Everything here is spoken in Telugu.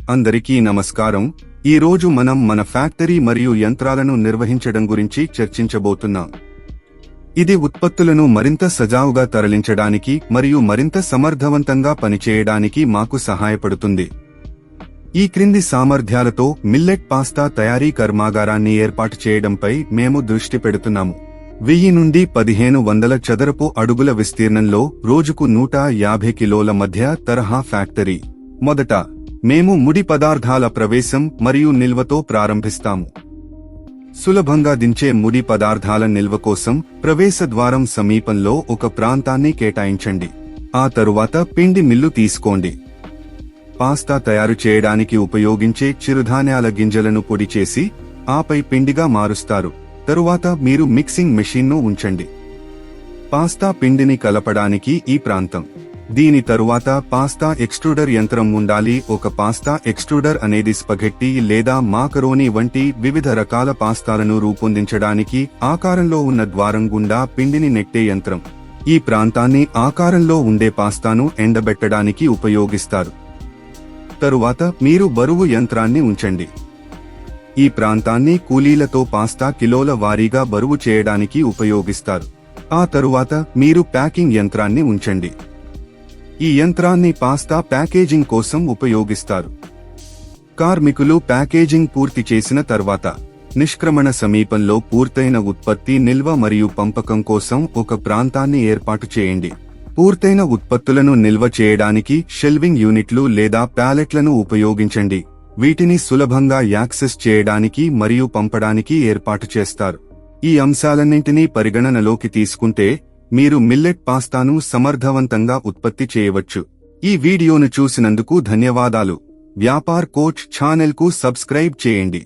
అందరికీ నమస్కారం. ఈ రోజు మనం మన ఫ్యాక్టరీ మరియు యంత్రాలను నిర్వహించడం గురించి చర్చించబోతున్నాం. ఇది ఉత్పత్తులను మరింత సజావుగా తరలించడానికి మరియు మరింత సమర్థవంతంగా పనిచేయడానికి మాకు సహాయపడుతుంది. ఈ క్రింది సామర్థ్యాలతో మిల్లెట్ పాస్తా తయారీ కర్మాగారాన్ని ఏర్పాటు చేయడంపై మేము దృష్టి పెడుతున్నాము. 1000 నుండి 1500 చదరపు అడుగుల విస్తీర్ణంలో రోజుకు 150 కిలోల మధ్య తరహా ఫ్యాక్టరీ. మొదట మేము ముడి పదార్థాల ప్రవేశం మరియు నిల్వతో ప్రారంభిస్తాము. సులభంగా దించే ముడి పదార్థాల నిల్వ కోసం ప్రవేశ ద్వారం సమీపంలో ఒక ప్రాంతాన్ని కేటాయించండి. ఆ తరువాత పిండి మిల్లు తీసుకోండి. పాస్తా తయారు చేయడానికి ఉపయోగించే చిరుధాన్యాల గింజలను పొడి చేసి ఆపై పిండిగా మారుస్తారు. తరువాత మీరు మిక్సింగ్ మెషీన్ను ఉంచండి. పాస్తా పిండిని కలపడానికి ఈ ప్రాంతం. దీని తరువాత పాస్తా ఎక్స్ట్రూడర్ యంత్రం ఉండాలి. ఒక పాస్తా ఎక్స్ట్రూడర్ అనేది స్పగెట్టి లేదా మాకరోనీ వంటి వివిధ రకాల పాస్తాలను రూపొందించడానికి ఆకారంలో ఉన్న ద్వారం గుండా పిండిని నెట్టే యంత్రం. ఈ ప్రాంతాన్ని ఆకారంలో ఉండే పాస్తాను ఎండబెట్టడానికి ఉపయోగిస్తారు. తరువాత మీరు బరువు యంత్రాన్ని ఉంచండి. ఈ ప్రాంతాన్ని కూలీలతో పాస్తా కిలోల వారీగా బరువు చేయడానికి ఉపయోగిస్తారు. ఆ తరువాత మీరు ప్యాకింగ్ యంత్రాన్ని ఉంచండి. ఈ యంత్రాన్ని పాస్తా ప్యాకేజింగ్ కోసం ఉపయోగిస్తారు. కార్మికులు ప్యాకేజింగ్ పూర్తి చేసిన తర్వాత నిష్క్రమణ సమీపంలో పూర్తయిన ఉత్పత్తి నిల్వ మరియు పంపకం కోసం ఒక ప్రాంతాన్ని ఏర్పాటు చేయండి. పూర్తయిన ఉత్పత్తులను నిల్వ చేయడానికి షెల్వింగ్ యూనిట్లు లేదా ప్యాలెట్లను ఉపయోగించండి. వీటిని సులభంగా యాక్సెస్ చేయడానికి మరియు పంపడానికి ఏర్పాటు చేస్తారు. ఈ అంశాలన్నింటినీ పరిగణనలోకి తీసుకుంటే మీరు మిల్లెట్ పాస్తాను సమర్థవంతంగా ఉత్పత్తి చేయవచ్చు. ఈ వీడియోను చూసినందుకు ధన్యవాదాలు. వ్యాపార్ కోచ్ ఛానెల్కు సబ్స్క్రైబ్ చేయండి.